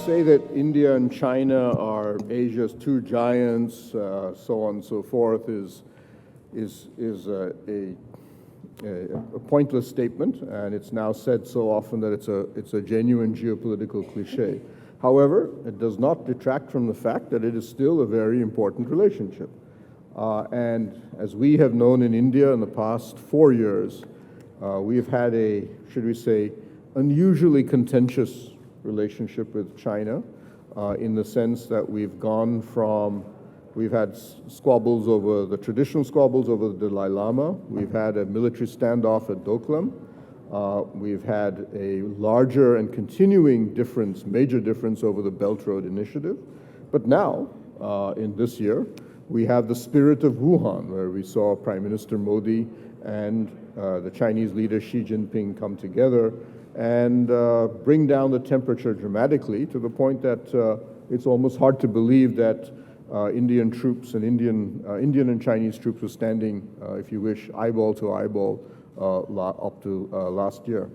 say that India and China are Asia's two giants, so on and so forth, is a pointless statement, and it's now said so often that it's a genuine geopolitical cliche. However, it does not detract from the fact that it is still a very important relationship. And as we have known in India in the past 4 years, we've had a, should we say, unusually contentious relationship with China in the sense that we've had squabbles over the traditional squabbles over the Dalai Lama. We've had a military standoff at Doklam. We've had a larger and continuing major difference over the Belt Road Initiative. But now, in this year, we have the spirit of Wuhan, where we saw Prime Minister Modi and the Chinese leader Xi Jinping come together and bring down the temperature dramatically to the point that it's almost hard to believe that Indian troops and Indian and Chinese troops were standing, if you wish, eyeball to eyeball up to last year.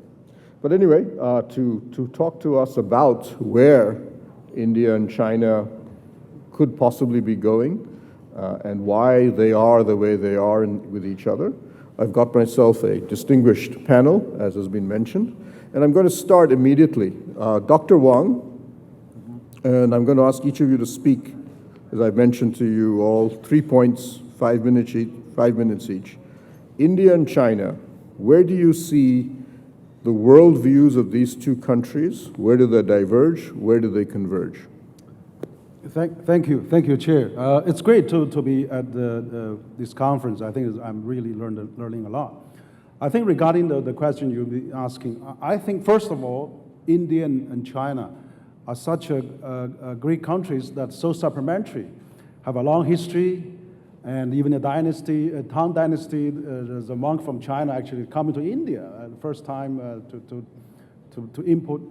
But anyway, to talk to us about where India and China could possibly be going and why they are the way they are with each other, I've got myself a distinguished panel, as has been mentioned, and I'm going to start immediately. Dr. Wang, and I'm going to ask each of you to speak, as I've mentioned to you all, 3 points, 5 minutes each. India and China, where do you see the worldviews of these two countries? Where do they diverge? Where do they converge? Thank you, Chair. It's great to be at this conference. I think I'm really learning a lot. I think regarding the question you'll be asking, I think first of all, India and China are such great countries that so supplementary, have a long history, and even a dynasty, a Tang dynasty. There's a monk from China actually coming to India, the first time to import,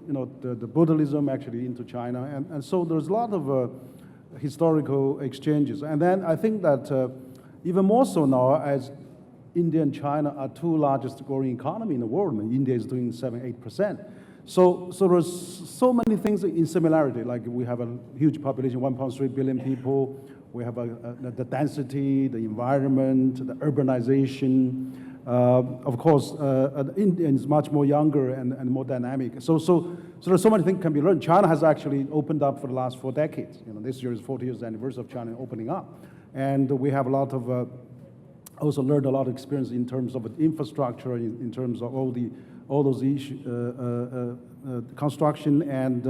the Buddhism actually into China, and so there's a lot of historical exchanges. And then I think that even more so now, as India and China are two largest growing economy in the world. India is doing 7-8%. So there's so many things in similarity. Like we have a huge population, 1.3 billion people. We have the density, the environment, the urbanization. Of course, India is much more younger and more dynamic. So there's so many things can be learned. China has actually opened up for the last 4 decades. This year is 40 years anniversary of China opening up, and we have a lot of also learned a lot of experience in terms of infrastructure, in terms of all those issues, construction and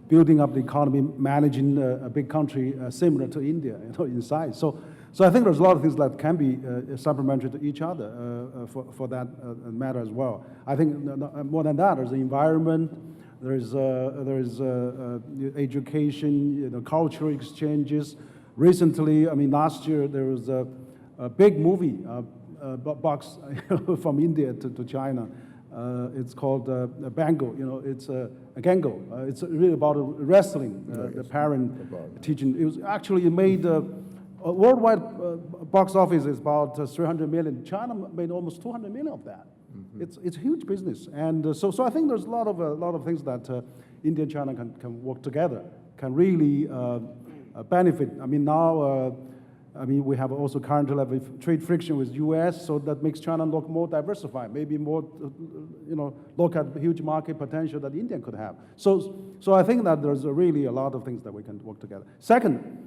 building up the economy, managing a big country similar to India, in size. So I think there's a lot of things that can be supplementary to each other for that matter as well. I think more than that, there's the environment, there's education, cultural exchanges. Recently, last year there was a big movie box from India to China. It's called Bango. It's a Gango. It's really about wrestling. The parent teaching. It was actually made worldwide box office is about 300 million. China made almost 200 million of that. Mm-hmm. It's huge business, and so I think there's a lot of things that India and China can work together, can really benefit. Now. We have also currently have a trade friction with U.S., so that makes China look more diversified, maybe more, look at huge market potential that India could have. So I think that there's really a lot of things that we can work together. Second,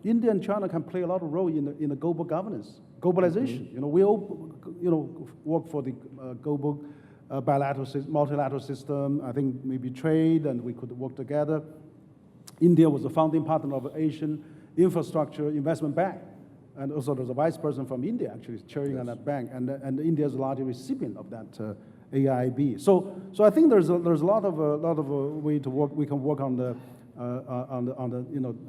India and China can play a lot of role in the global governance, globalization. Mm-hmm. We all, work for the global multilateral system. I think maybe trade, and we could work together. India was a founding partner of Asian Infrastructure Investment Bank, and also there's a vice president from India actually chairing on that bank, and India is a large recipient of that AIIB. So I think there's a lot of way to work. We can work on the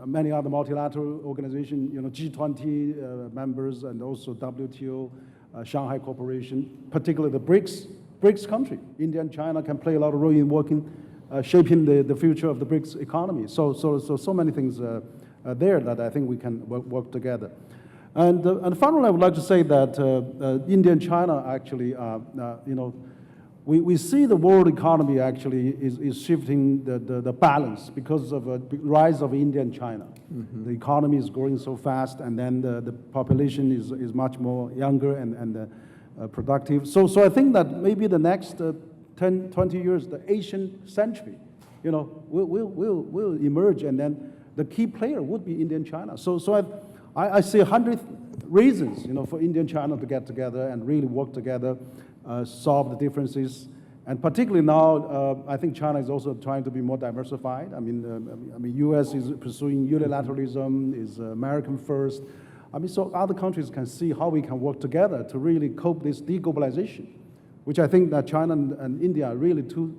many other multilateral organizations, G20 members, and also WTO, Shanghai Cooperation, particularly the BRICS country. India and China can play a lot of role in working, shaping the future of the BRICS economy. So many things. There that I think we can work together. And finally, I would like to say that India and China actually, we see the world economy actually is shifting the balance because of a rise of India and China. The economy is growing so fast, and then the population is much more younger and productive. So I think that maybe the next 10, 20 years, the Asian century, will emerge, and then the key player would be India and China. So I see 100 reasons, for India and China to get together and really work together, solve the differences. And particularly now, I think China is also trying to be more diversified. I mean, U.S. is pursuing unilateralism, is American first. So other countries can see how we can work together to really cope this deglobalization, which I think that China and India are really two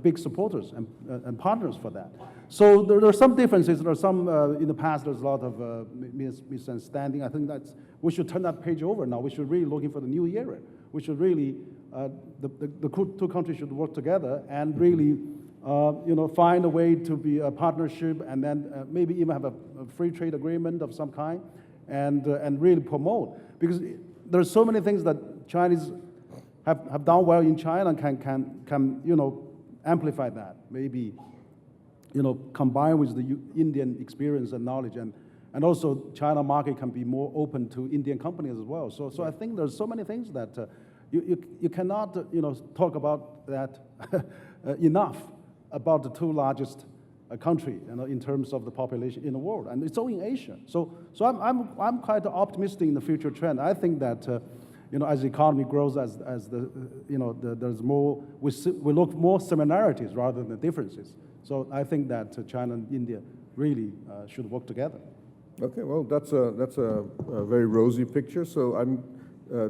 big supporters and partners for that. So there are some differences. There are some, in the past, there's a lot of misunderstanding. I think that we should turn that page over now. We should really looking for the new era. We should really, the two countries should work together and really, find a way to be a partnership, and then maybe even have a free trade agreement of some kind, and really promote. Because there are so many things that Chinese have done well in China and can amplify that. Maybe, combined with the Indian experience and knowledge, and also China market can be more open to Indian companies as well. So I think there's so many things that you cannot talk about that enough about the two largest country in terms of the population in the world, and it's all in Asia. So I'm quite optimistic in the future trend. I think that as the economy grows, as there's more, we look more similarities rather than differences. So I think that China and India really should work together. Okay, well, that's a very rosy picture. So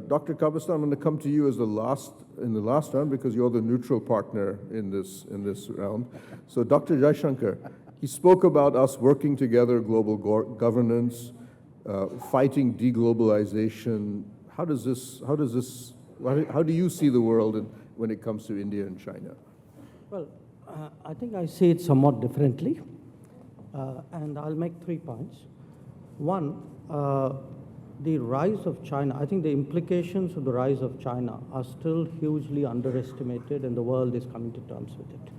Dr. Cabestan, I'm going to come to you as in the last round, because you're the neutral partner in this round. So Dr. Jaishankar, he spoke about us working together, global governance, fighting deglobalization. How do you see the world when it comes to India and China? Well, I think I see it somewhat differently, and I'll make 3 points. One, the rise of China, I think the implications of the rise of China are still hugely underestimated, and the world is coming to terms with it.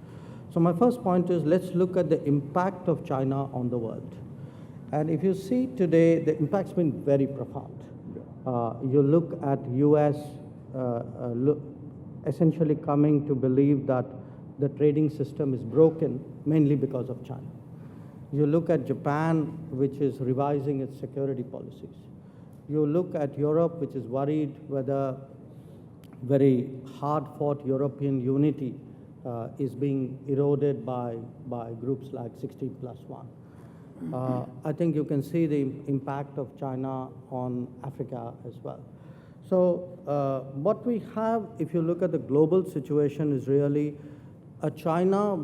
So my first point is, let's look at the impact of China on the world. And if you see today, the impact's been very profound. You look at US essentially coming to believe that the trading system is broken mainly because of China. You look at Japan, which is revising its security policies. You look at Europe, which is worried whether very hard-fought European unity is being eroded by groups like 16+1. I think you can see the impact of China on Africa as well. So what we have, if you look at the global situation, is really a China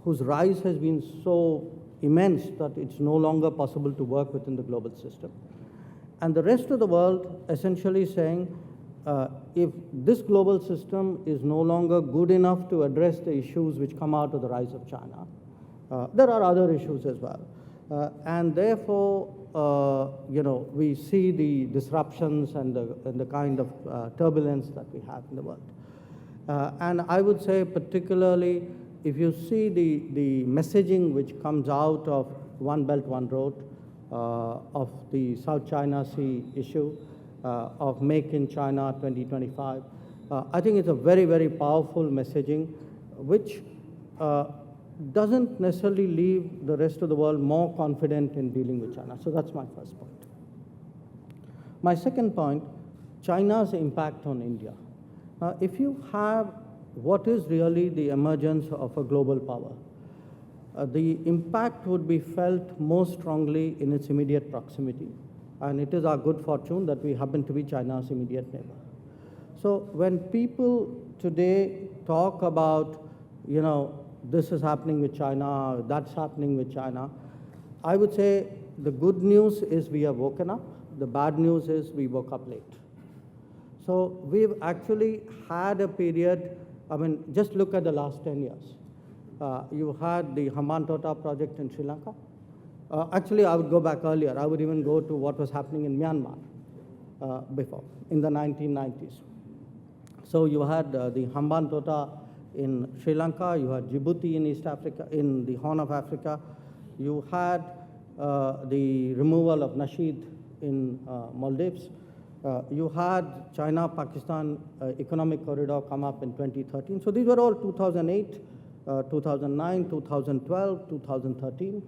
whose rise has been so immense that it's no longer possible to work within the global system. And the rest of the world essentially saying, if this global system is no longer good enough to address the issues which come out of the rise of China, there are other issues as well. And therefore, we see the disruptions and the kind of turbulence that we have in the world. And I would say particularly, if you see the messaging which comes out of One Belt, One Road, of the South China Sea issue, of Make in China 2025, I think it's a very, very powerful messaging which doesn't necessarily leave the rest of the world more confident in dealing with China. So that's my first point. My second point, China's impact on India. If you have what is really the emergence of a global power, the impact would be felt most strongly in its immediate proximity. And it is our good fortune that we happen to be China's immediate neighbor. So when people today talk about, this is happening with China, that's happening with China, I would say the good news is we have woken up. The bad news is we woke up late. So we've actually had a period, just look at the last 10 years. You had the Hambantota project in Sri Lanka. Actually, I would go back earlier. I would even go to what was happening in Myanmar before, in the 1990s. So you had the Hambantota in Sri Lanka, you had Djibouti in East Africa, in the Horn of Africa, you had the removal of Nasheed in Maldives, you had China-Pakistan economic corridor come up in 2013. So these were all 2008, 2009, 2012, 2013.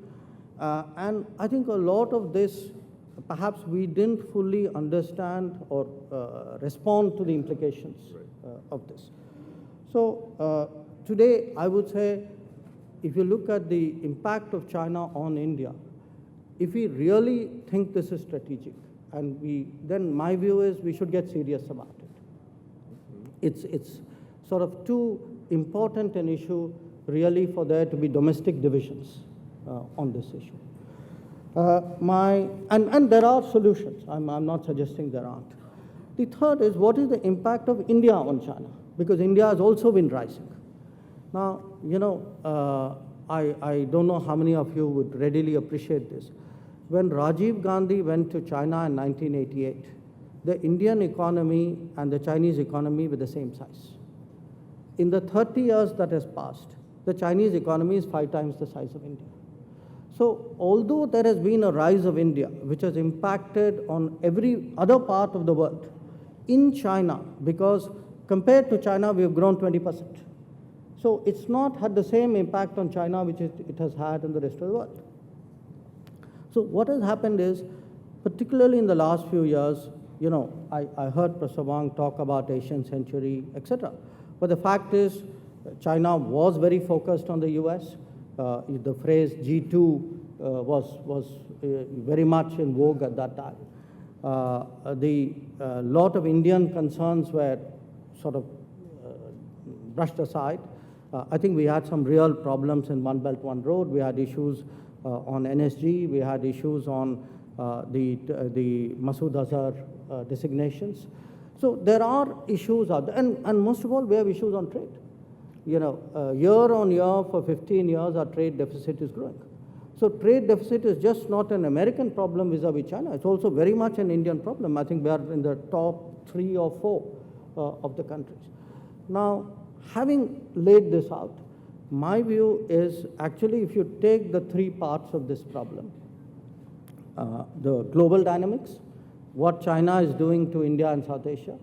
And I think a lot of this, perhaps we didn't fully understand or respond to the implications of this. So today, I would say, if you look at the impact of China on India, if we really think this is strategic, and then my view is we should get serious about it. It's sort of too important an issue really for there to be domestic divisions on this issue. And there are solutions. I'm not suggesting there aren't. The third is, what is the impact of India on China? Because India has also been rising. Now, you know, I don't know how many of you would readily appreciate this. When Rajiv Gandhi went to China in 1988, the Indian economy and the Chinese economy were the same size. In the 30 years that has passed, the Chinese economy is 5 times the size of India. So although there has been a rise of India, which has impacted on every other part of the world, in China, because compared to China, we have grown 20%. So it's not had the same impact on China which it has had in the rest of the world. So what has happened is, particularly in the last few years, you know, I heard Professor Wang talk about Asian century, etc. But the fact is, China was very focused on the US. The phrase G2 was very much in vogue at that time. The lot of Indian concerns were sort of brushed aside. I think we had some real problems in One Belt, One Road. We had issues on NSG. We had issues on the Masood Azhar designations. So there are issues out there. And most of all, we have issues on trade. You know, year on year for 15 years, our trade deficit is growing. So trade deficit is just not an American problem vis-a-vis China. It's also very much an Indian problem. I think we are in the top 3 or 4 of the countries. Now, having laid this out, my view is actually if you take the 3 parts of this problem, the global dynamics, what China is doing to India and South Asia,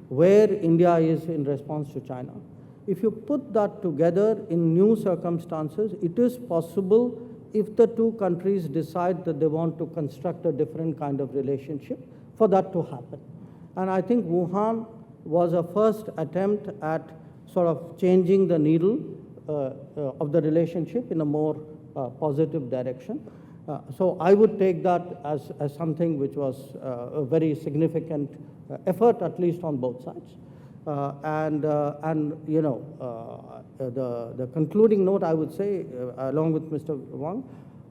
where India is in response to China. If you put that together in new circumstances, it is possible if the 2 countries decide that they want to construct a different kind of relationship for that to happen. And I think Wuhan was a first attempt at sort of changing the needle of the relationship in a more positive direction. So I would take that as something which was a very significant effort, at least on both sides. And you know, the concluding note I would say, along with Mr. Wang,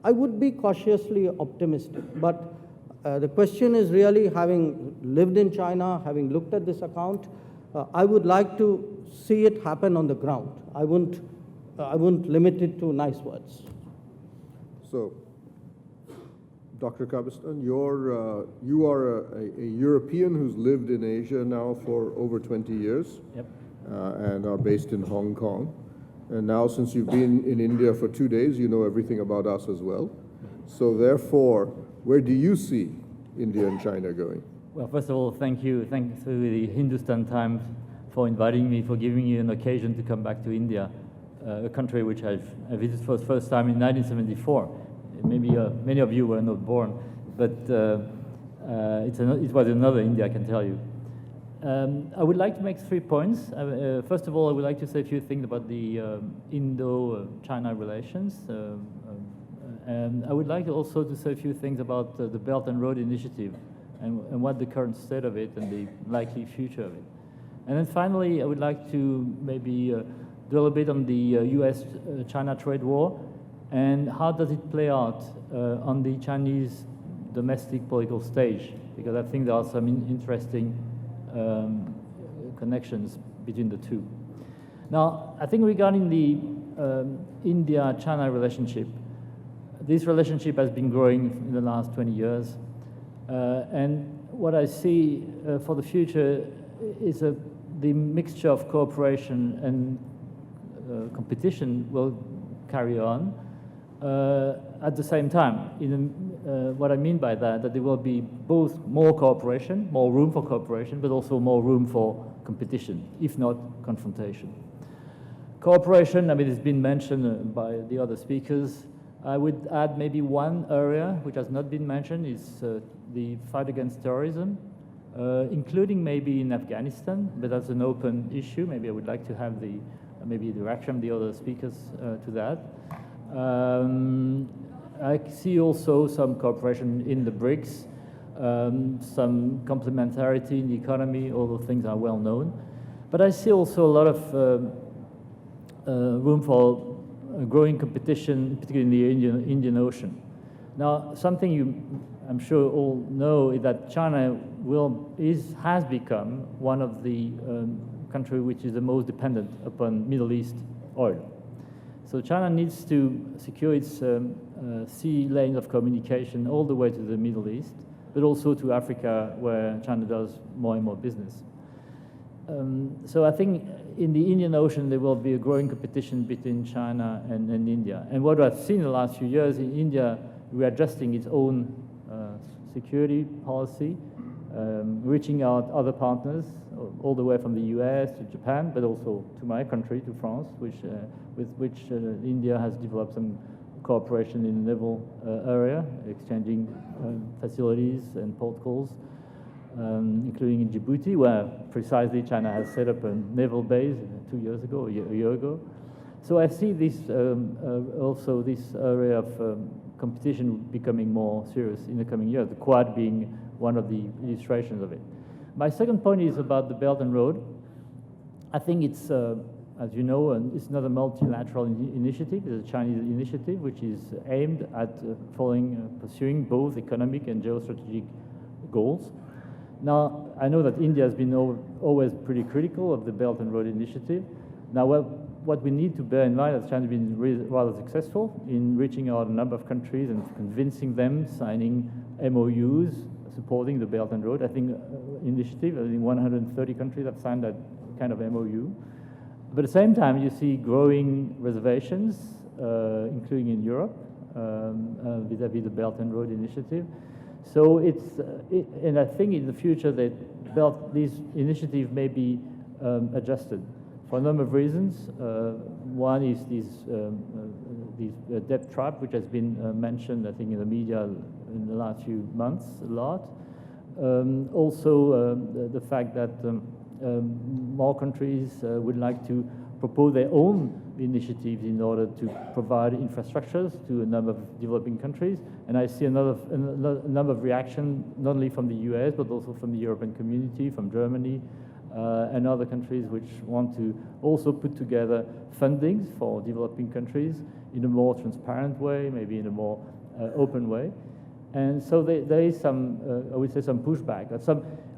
I would be cautiously optimistic. But the question is really, having lived in China, having looked at this account, I would like to see it happen on the ground. I wouldn't limit it to nice words. So, Dr. Cabestan, you are a European who's lived in Asia now for over 20 years. Yep. And are based in Hong Kong. And now, since you've been in India for 2 days, you know everything about us as well. So therefore, where do you see India and China going? Well, first of all, thank you. Thanks to the Hindustan Times for inviting me, for giving me an occasion to come back to India, a country which I visited for the first time in 1974. Maybe many of you were not born, but it was another India, I can tell you. I would like to make 3 points. First of all, I would like to say a few things about the Indo-China relations. And I would like also to say a few things about the Belt and Road Initiative and what the current state of it and the likely future of it. And then finally, I would like to maybe dwell a bit on the US-China trade war and how does it play out on the Chinese domestic political stage, because I think there are some interesting connections between the two. Now, I think regarding the India-China relationship, this relationship has been growing in the last 20 years. And what I see for the future is a the mixture of cooperation and competition will carry on. At the same time, what I mean by that there will be both more cooperation, more room for cooperation, but also more room for competition, if not confrontation. Cooperation, I mean, it's been mentioned by the other speakers. I would add maybe one area which has not been mentioned is the fight against terrorism, including maybe in Afghanistan, but that's an open issue. Maybe I would like to have maybe the reaction of the other speakers to that. I see also some cooperation in the BRICS, some complementarity in the economy, all those things are well known. But I see also a lot of room for growing competition, particularly in the Indian Ocean. Now, something I'm sure all know is that China has become one of the countries which is the most dependent upon Middle East oil. So China needs to secure its sea lane of communication all the way to the Middle East, but also to Africa, where China does more and more business. So I think in the Indian Ocean, there will be a growing competition between China and India. And what I've seen in the last few years in India, readjusting its own security policy, reaching out other partners, all the way from the US to Japan, but also to my country, to France, with which India has developed some cooperation in the naval area, exchanging facilities and port calls, including in Djibouti, where precisely China has set up a naval base 2 years ago, a year ago. So I see this also this area of competition becoming more serious in the coming years, the Quad being one of the illustrations of it. My second point is about the Belt and Road. I think it's, as you know, it's not a multilateral initiative. It's a Chinese initiative which is aimed at pursuing both economic and geostrategic goals. Now, I know that India has been always pretty critical of the Belt and Road Initiative. Now, what we need to bear in mind is China has been rather successful in reaching out a number of countries and convincing them, signing MOUs, supporting the Belt and Road. I think 130 countries have signed that kind of MOU. But at the same time, you see growing reservations, including in Europe, vis-à-vis the Belt and Road Initiative. So and I think in the future that these initiatives may be adjusted for a number of reasons. One is this debt trap, which has been mentioned, I think, in the media in the last few months a lot. Also, the fact that more countries would like to propose their own initiatives in order to provide infrastructures to a number of developing countries. And I see a number of reactions, not only from the US, but also from the European community, from Germany, and other countries which want to also put together fundings for developing countries in a more transparent way, maybe in a more open way. And so there is some, I would say, some pushback.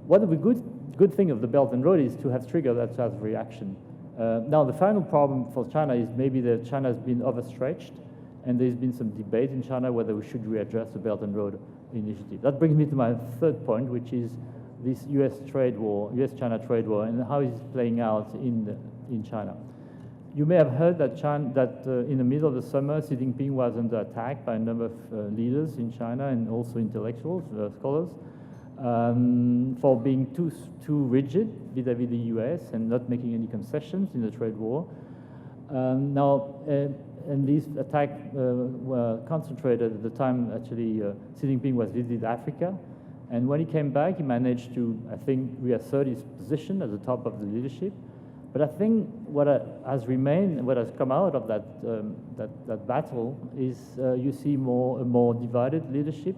One of the good thing of the Belt and Road is to have triggered that sort of reaction. Now, the final problem for China is maybe that China has been overstretched, and there's been some debate in China whether we should readdress the Belt and Road Initiative. That brings me to my third point, which is this US-China trade war, and how is it playing out in China. You may have heard that in the middle of the summer, Xi Jinping was under attack by a number of leaders in China and also intellectuals, scholars, for being too rigid vis-à-vis the US and not making any concessions in the trade war. And these attacks were concentrated at the time, actually, Xi Jinping was visiting Africa. And when he came back, he managed to, I think, reassert his position at the top of the leadership. But I think what has come out of that battle is you see a more divided leadership,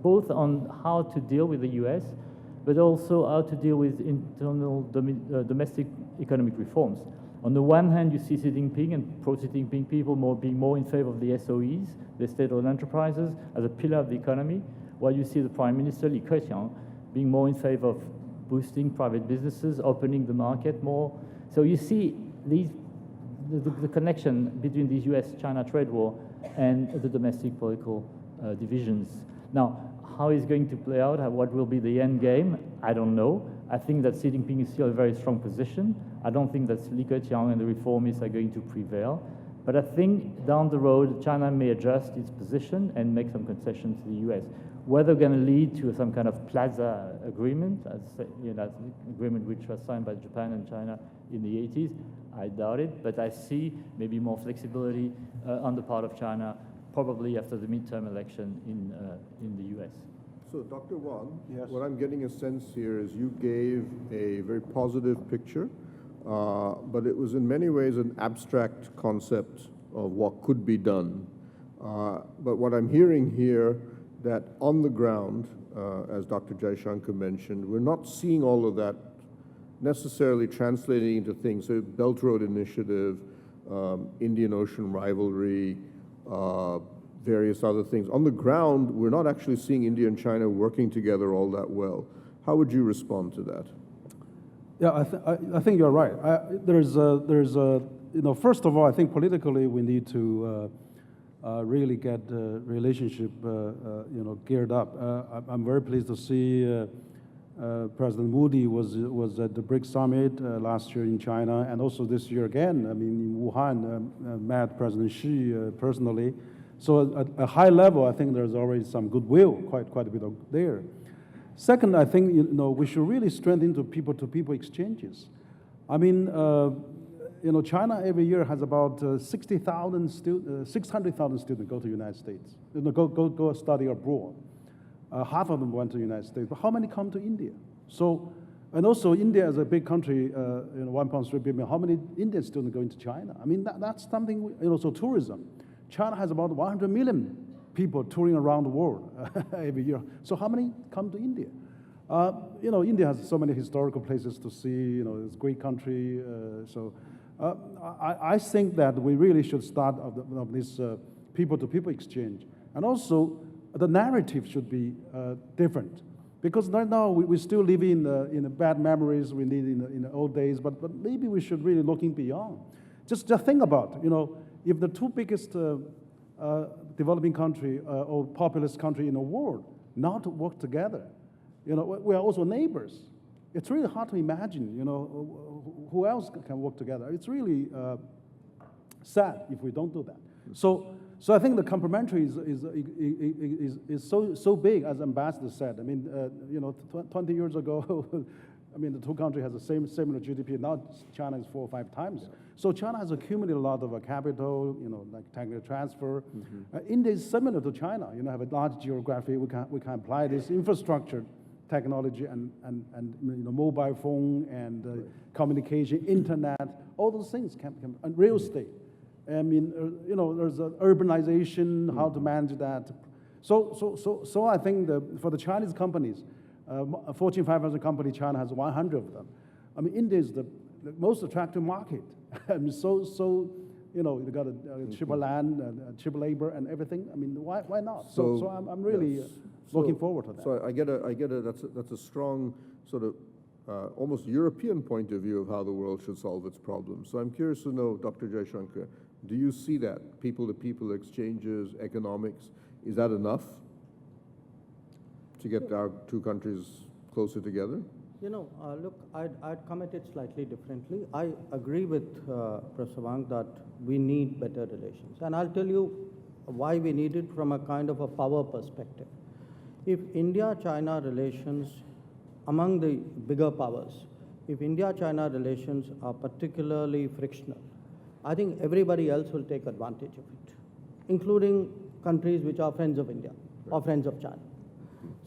both on how to deal with the US, but also how to deal with internal domestic economic reforms. On the one hand, you see Xi Jinping and pro-Xi Jinping people being more in favor of the SOEs, the state-owned enterprises, as a pillar of the economy, while you see the Prime Minister, Li Keqiang, being more in favor of boosting private businesses, opening the market more. So you see the connection between the US-China trade war and the domestic political divisions. Now, how is it going to play out? What will be the end game? I don't know. I think that Xi Jinping is still a very strong position. I don't think that Li Keqiang and the reformists are going to prevail. But I think down the road, China may adjust its position and make some concessions to the US. Whether going to lead to some kind of plaza agreement, as you know, an agreement which was signed by Japan and China in the 80s, I doubt it. But I see maybe more flexibility on the part of China, probably after the midterm election in the US. So, Dr. Wang, Yes. what I'm getting a sense here is you gave a very positive picture, but it was in many ways an abstract concept of what could be done. But what I'm hearing here, that on the ground, as Dr. Jaishankar mentioned, we're not seeing all of that necessarily translating into things. So Belt Road Initiative, Indian Ocean rivalry, various other things. On the ground, we're not actually seeing India and China working together all that well. How would you respond to that? Yeah, I think you're right. First of all, I think politically we need to really get the relationship, geared up. I'm very pleased to see President Modi was at the BRICS summit last year in China, and also this year again. I mean, in Wuhan, met President Xi personally. So at a high level, I think there's already some goodwill, quite a bit of there. Second, I think we should really strengthen the people-to-people exchanges. I mean, China every year has about 600,000 students go to the United States, go study abroad. Half of them went to the United States, but how many come to India? So, and also India is a big country, 1.3 billion. How many Indian students going to China? I mean, that's something. So tourism. China has about 100 million people touring around the world every year. So how many come to India? India has so many historical places to see. It's a great country. I think that we really should start of this people-to-people exchange. And also, the narrative should be different. Because right now, we still live in the bad memories we need in the old days, but maybe we should really looking beyond. Just think about, if the two biggest developing country or populous country in the world not work together, we are also neighbors. It's really hard to imagine, who else can work together. It's really sad if we don't do that. So I think the complementary is so big, as Ambassador said. I mean, 20 years ago, I mean, the two countries have the similar GDP. Now China is 4 or 5 times. Yeah. So China has accumulated a lot of capital, like technical transfer. Mm-hmm. India is similar to China. Have a large geography. We can apply this infrastructure, technology, and mobile phone and communication, internet. All those things and real estate. I mean, there's urbanization, how to manage that. So I think for the Chinese companies. A Fortune 500 company, China has 100 of them. I mean, India is the most attractive market. I mean, you got a cheaper land, cheaper labor, and everything. I mean, why not? So I'm really looking forward to that. So I get it. That's a strong sort of almost European point of view of how the world should solve its problems. So I'm curious to know, Dr. Jaishankar, do you see that people-to-people exchanges, economics, is that enough to get our two countries closer together? Look, I'd come at it slightly differently. I agree with Professor Wang that we need better relations. And I'll tell you why we need it from a kind of a power perspective. If India-China relations, among the bigger powers, if India-China relations are particularly frictional, I think everybody else will take advantage of it, including countries which are friends of India or friends of China.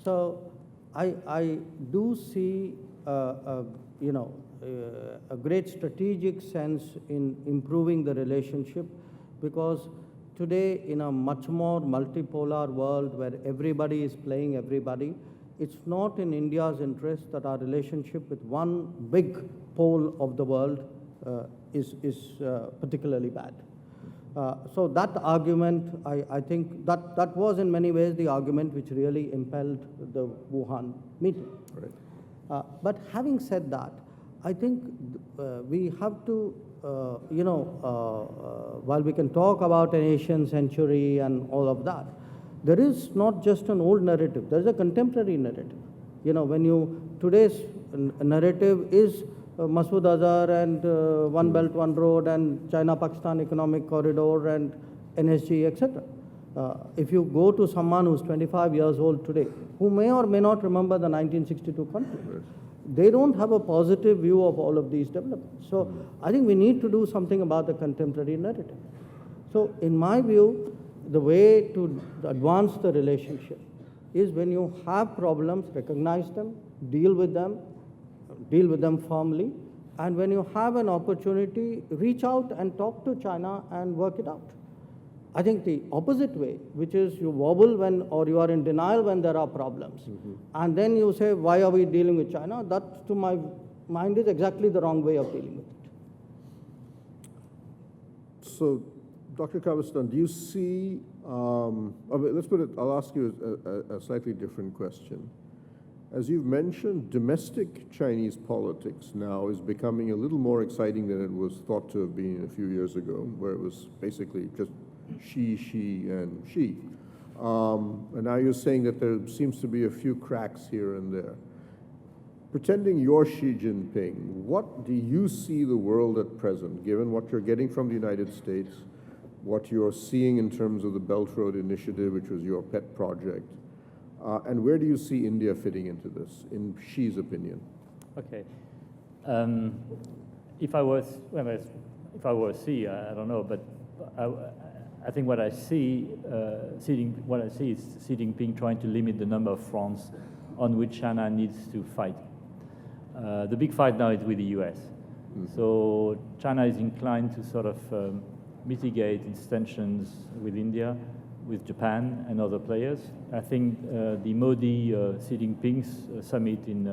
So I do see a great strategic sense in improving the relationship, because today in a much more multipolar world where everybody is playing everybody, it's not in India's interest that our relationship with one big pole of the world is particularly bad. So that argument, I think that was in many ways the argument which really impelled the Wuhan meeting. Right. But having said that, I think we have to, while we can talk about an Asian century and all of that, there is not just an old narrative, there is a contemporary narrative. When today's narrative is Masood Azhar and One Belt, One Road and China-Pakistan Economic Corridor and NSG, etc. If you go to someone who's 25 years old today, who may or may not remember the 1962 conflict, they don't have a positive view of all of these developments. So I think we need to do something about the contemporary narrative. So in my view, the way to advance the relationship is when you have problems, recognize them, deal with them firmly, and when you have an opportunity, reach out and talk to China and work it out. I think the opposite way, which is you wobble when, or you are in denial when there are problems, and then you say, why are we dealing with China? That, to my mind, is exactly the wrong way of dealing with it. So, Dr. Cabestan, do you see, let's put it, I'll ask you a slightly different question. As you've mentioned, domestic Chinese politics now is becoming a little more exciting than it was thought to have been a few years ago, where it was basically just she, and she. And now you're saying that there seems to be a few cracks here and there. Pretending you're Xi Jinping, what do you see the world at present, given what you're getting from the United States, what you're seeing in terms of the Belt Road Initiative, which was your pet project, and where do you see India fitting into this, in Xi's opinion? Okay. If I was Xi, I don't know, but I think what I see, is Xi Jinping trying to limit the number of fronts on which China needs to fight. The big fight now is with the US. So China is inclined to sort of mitigate its tensions with India, with Japan and other players. I think the Modi-Xi Jinping's summit in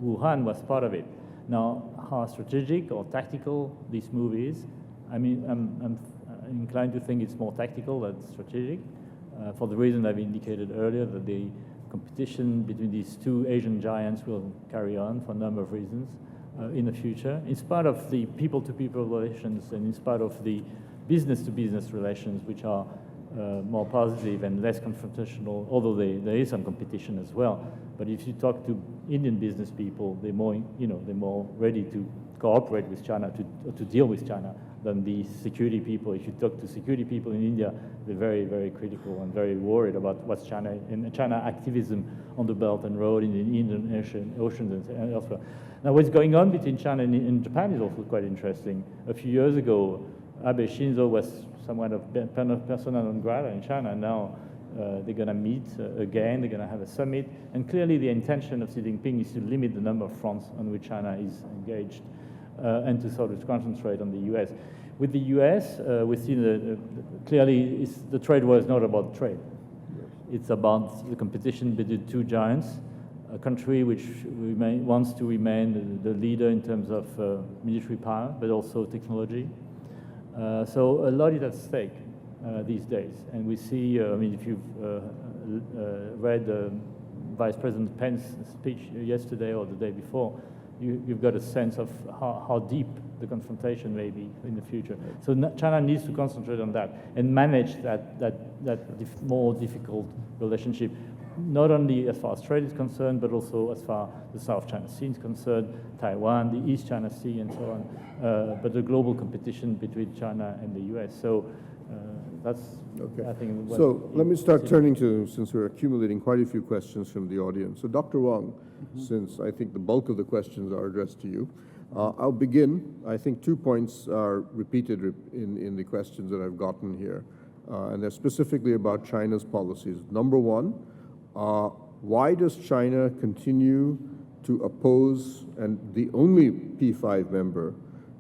Wuhan was part of it. Now, how strategic or tactical this move is, I mean, I'm inclined to think it's more tactical than strategic, for the reason I've indicated earlier, that the competition between these two Asian giants will carry on for a number of reasons in the future, in spite of the people-to-people relations and in spite of the business-to-business relations, which are more positive and less confrontational, although there is some competition as well. But if you talk to Indian business people, they're more, they're more ready to cooperate with China, to deal with China, than the security people. If you talk to security people in India, they're very, very critical and very worried about what's China and China activism on the Belt and Road in the Indian Ocean and elsewhere. Now, what's going on between China and Japan is also quite interesting. A few years ago, Abe Shinzo was somewhat of persona non grata in China. Now they're going to meet again, they're going to have a summit, and clearly the intention of Xi Jinping is to limit the number of fronts on which China is engaged and to sort of concentrate on the US. With the US, we see clearly the trade war is not about trade. It's about the competition between two giants, a country which wants to remain the leader in terms of military power, but also technology. So a lot is at stake these days. And we see, I mean, if you've read Vice President Pence's speech yesterday or the day before, you've got a sense of how deep the confrontation may be in the future. So China needs to concentrate on that and manage that more difficult relationship, not only as far as trade is concerned, but also as far as the South China Sea is concerned, Taiwan, the East China Sea, and so on, but the global competition between China and the US. So that's, okay. I think, so let me start turning to, since we're accumulating quite a few questions from the audience. So Dr. Wang, since I think the bulk of the questions are addressed to you, I'll begin. I think 2 points are repeated in the questions that I've gotten here, and they're specifically about China's policies. Number one, why does China continue to oppose, and the only P5 member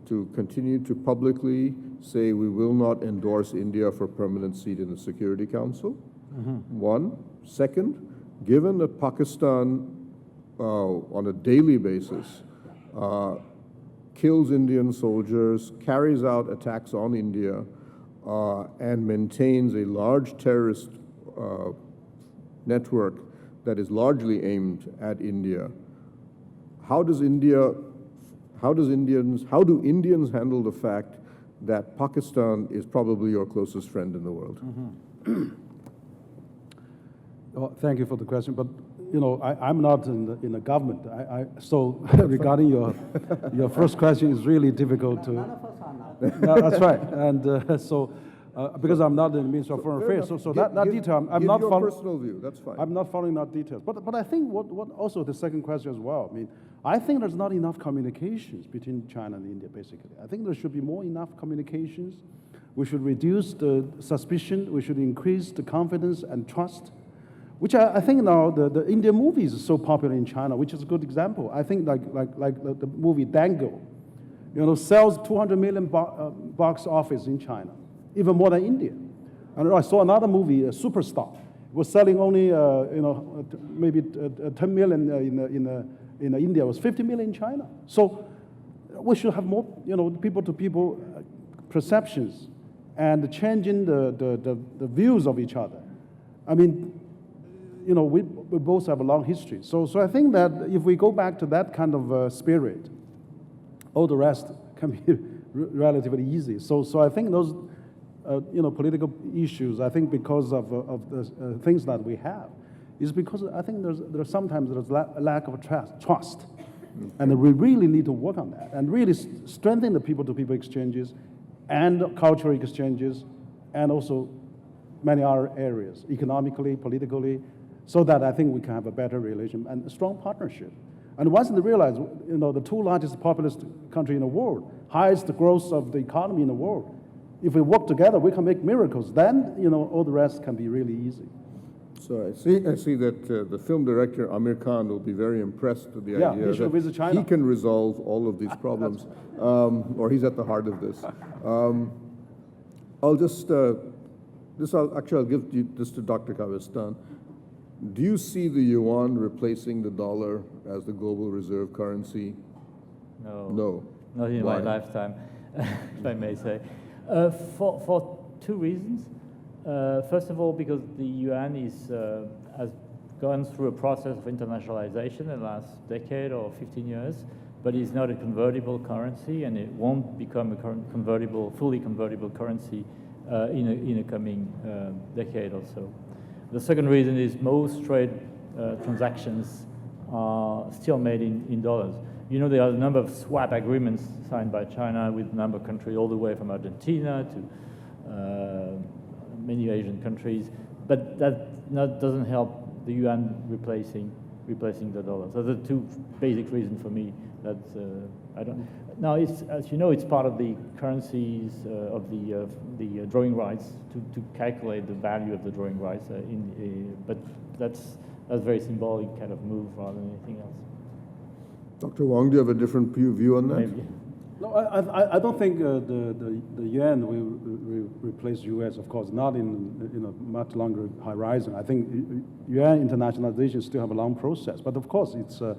to continue to publicly say we will not endorse India for permanent seat in the Security Council? One. Second, given that Pakistan on a daily basis kills Indian soldiers, carries out attacks on India, and maintains a large terrorist network that is largely aimed at India, how do Indians handle the fact that Pakistan is probably your closest friend in the world? Well, thank you for the question, but I'm not in the government. So regarding your first question is really difficult to. None of us are now. No, that's right. And because I'm not in the Ministry of Foreign Affairs, so that detail, I'm not your following. personal view, that's fine. I'm not following that details. But I think what also the second question as well, I think there's not enough communications between China and India, basically. I think there should be enough communications. We should reduce the suspicion. We should increase the confidence and trust, which I think now the Indian movies are so popular in China, which is a good example. I think like the movie Dango, sells 200 million box office in China, even more than India. And I saw another movie, Superstar. It was selling only, maybe 10 million in India. It was 50 million in China. So we should have more, people-to-people perceptions and changing the views of each other. We both have a long history. So I think that if we go back to that kind of spirit, all the rest can be relatively easy. So I think those, political issues, I think because of the things that we have, is because I think there's sometimes a lack of trust. And we really need to work on that and really strengthen the people-to-people exchanges and cultural exchanges and also many other areas, economically, politically, so that I think we can have a better relation and a strong partnership. And once they realize, the two largest populous country in the world, highest growth of the economy in the world, if we work together, we can make miracles. Then, all the rest can be really easy. So I see that the film director Amir Khan will be very impressed with the idea he should visit that China. he can resolve all of these problems, or he's at the heart of this. I'll give this to Dr. Cabestan. Do you see the yuan replacing the dollar as the global reserve currency? No. No. Not in Why? my lifetime, if I may say. For two reasons. First of all, because the yuan has gone through a process of internationalization in the last decade or 15 years, but it's not a convertible currency, and it won't become a fully convertible currency in a coming decade or so. The second reason is most trade transactions are still made in dollars. There are a number of swap agreements signed by China with a number of countries, all the way from Argentina to many Asian countries, but that doesn't help the yuan replacing the dollar. So the two basic reasons for me that I don't. Now, as you know, it's part of the currencies of the drawing rights to calculate the value of the drawing rights. But that's very symbolic kind of move rather than anything else. Dr. Wang, do you have a different view on that? Maybe. No, I don't think the yuan will replace U.S. Of course, not in a much longer horizon. I think yuan internationalization still have a long process, but of course it's of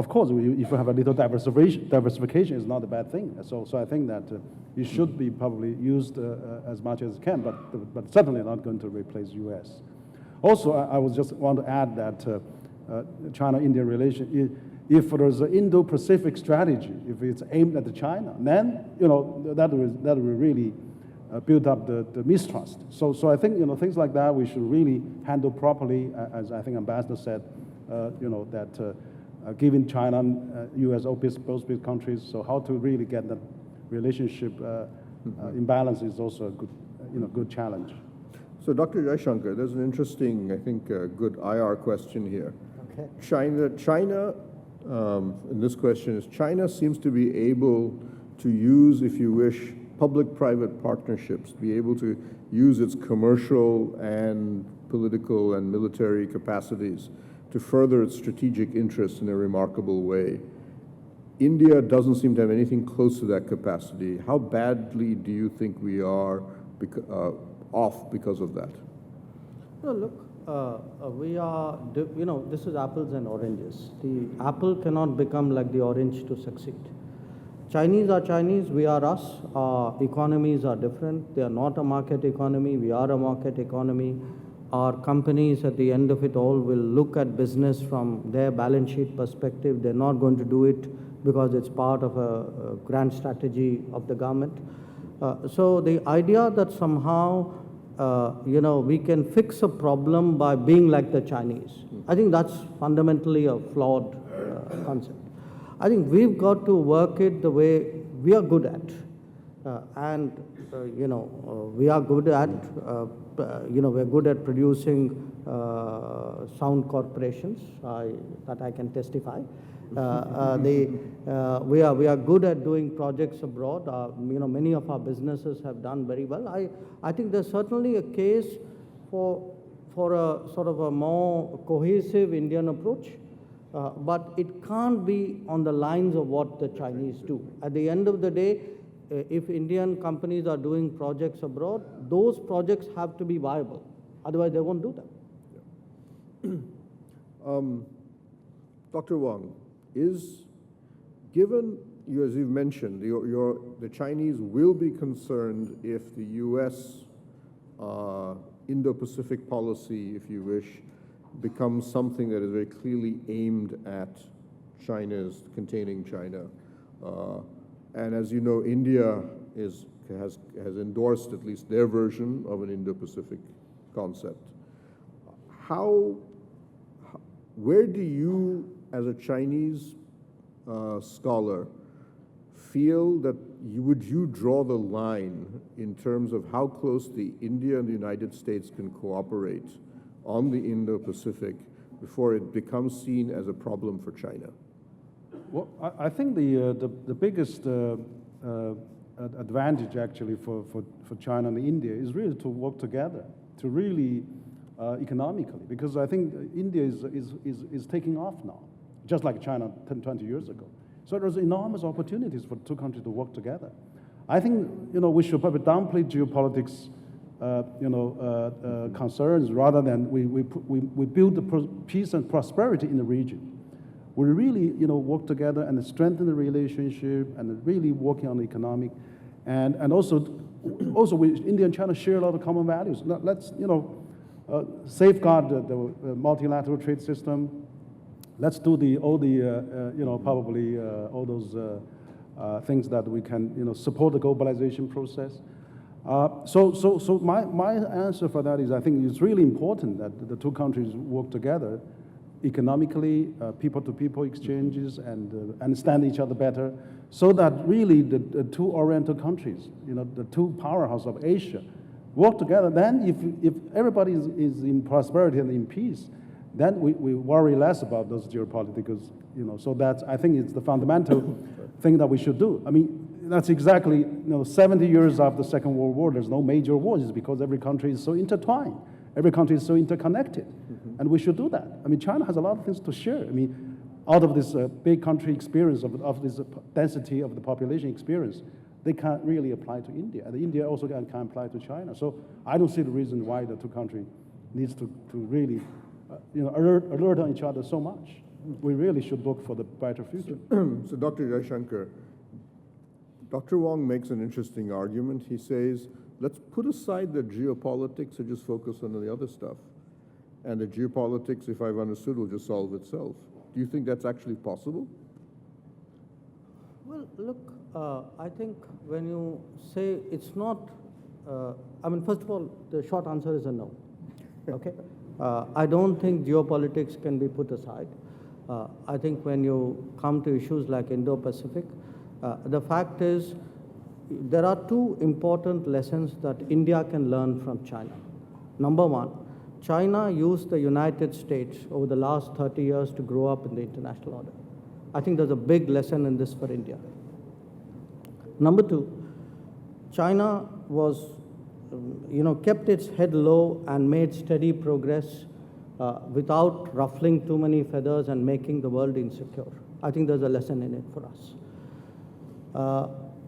course if you have a little diversification is not a bad thing. So I think that it should be probably used as much as it can, but certainly not going to replace U.S. Also, I would just want to add that China-India relation. If there's an Indo-Pacific strategy, if it's aimed at China, then that will really build up the mistrust. So I think things like that we should really handle properly, as I think Ambassador said. That giving China and U.S. both big countries, so how to really get the relationship in balance is also a good challenge. So Dr. Jaishankar, there's an interesting, I think, good IR question here. Okay. China. And this question is, China seems to be able to use, if you wish, public-private partnerships, be able to use its commercial and political and military capacities to further its strategic interests in a remarkable way. India doesn't seem to have anything close to that capacity. How badly do you think we are off because of that? No, look. We are, this is apples and oranges. The apple cannot become like the orange to succeed. Chinese are Chinese, we are us. Our economies are different. They are not a market economy, we are a market economy. Our companies at the end of it all will look at business from their balance sheet perspective. They're not going to do it because it's part of a grand strategy of the government. So the idea that somehow we can fix a problem by being like the Chinese. I think that's fundamentally a flawed concept. I think we've got to work it the way we are good at. We are good at, we're good at producing sound corporations, that I can testify. We are good at doing projects abroad. Many of our businesses have done very well. I think there's certainly a case for a sort of a more cohesive Indian approach, but it can't be on the lines of what the Chinese do. At the end of the day, if Indian companies are doing projects abroad, those projects have to be viable. Otherwise, they won't do them. Dr. Wang, given, as you've mentioned, the Chinese will be concerned if the U.S. Indo-Pacific policy, if you wish, becomes something that is very clearly aimed at containing China. And as you know, India has endorsed at least their version of an Indo-Pacific concept. Where do you, as a Chinese scholar, feel that would you draw the line in terms of how closely India and the United States can cooperate on the Indo-Pacific before it becomes seen as a problem for China? Well, I think the biggest advantage actually for China and India is really to work together, to really economically, because I think India is taking off now, just like China 10, 20 years ago. So there's enormous opportunities for two countries to work together. I think we should probably downplay geopolitics concerns rather than we build the peace and prosperity in the region. We really work together and strengthen the relationship and really working on the economic, and also India and China share a lot of common values. Let's safeguard the multilateral trade system. Let's do all those things that we can support the globalization process. So my answer for that is I think it's really important that the two countries work together economically, people-to-people exchanges, and understand each other better, so that really the two Oriental countries, the two powerhouses of Asia, work together. Then if everybody is in prosperity and in peace, then we worry less about those geopolitics, so that's, I think it's the fundamental thing that we should do. I mean, that's exactly, 70 years after the Second World War, there's no major wars. It's because every country is so intertwined. Every country is so interconnected. And we should do that. I mean, China has a lot of things to share. I mean, out of this big country experience, of this density of the population experience, they can't really apply to India. And India also can't apply to China. So I don't see the reason why the two countries needs to really alert on each other so much. We really should look for the brighter future. So Dr. Jaishankar, Dr. Wang makes an interesting argument. He says, let's put aside the geopolitics and just focus on the other stuff. And the geopolitics, if I've understood, will just solve itself. Do you think that's actually possible? Well, look, I think when you say it's not, first of all, the short answer is a no. Okay? I don't think geopolitics can be put aside. I think when you come to issues like Indo-Pacific, the fact is there are two important lessons that India can learn from China. Number one, China used the United States over the last 30 years to grow up in the international order. I think there's a big lesson in this for India. Number two, China was, kept its head low and made steady progress without ruffling too many feathers and making the world insecure. I think there's a lesson in it for us.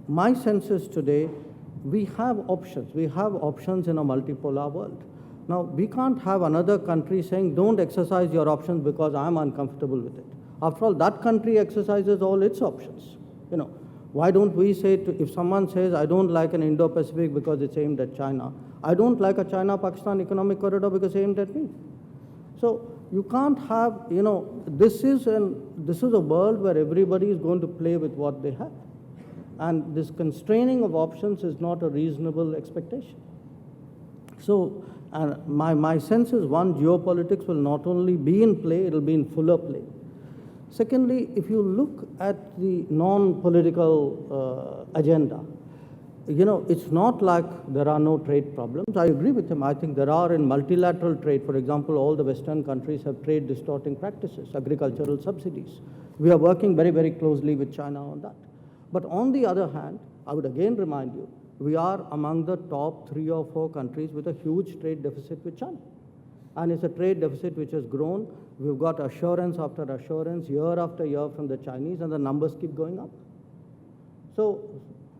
My sense is today, we have options. We have options in a multipolar world. Now, we can't have another country saying, don't exercise your options because I'm uncomfortable with it. After all, that country exercises all its options. Why don't we say, if someone says, I don't like an Indo-Pacific because it's aimed at China, I don't like a China-Pakistan economic corridor because it's aimed at me. So you can't have, this is a world where everybody is going to play with what they have. And this constraining of options is not a reasonable expectation. So, and my sense is, one, geopolitics will not only be in play, it will be in fuller play. Secondly, if you look at the non-political agenda, you know, it's not like there are no trade problems. I agree with him. I think there are in multilateral trade. For example, all the Western countries have trade distorting practices, agricultural subsidies. We are working very, very closely with China on that. But on the other hand, I would again remind you, we are among the top 3 or 4 countries with a huge trade deficit with China. And it's a trade deficit which has grown. We've got assurance after assurance, year after year from the Chinese, and the numbers keep going up. So,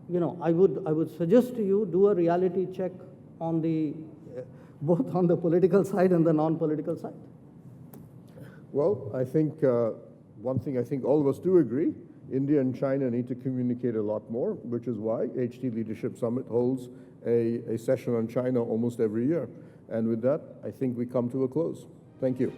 you know, I would suggest to you, do a reality check on the, both on the political side and the non-political side. Well, I think one thing I think all of us do agree, India and China need to communicate a lot more, which is why HT Leadership Summit holds a session on China almost every year. And with that, I think we come to a close. Thank you.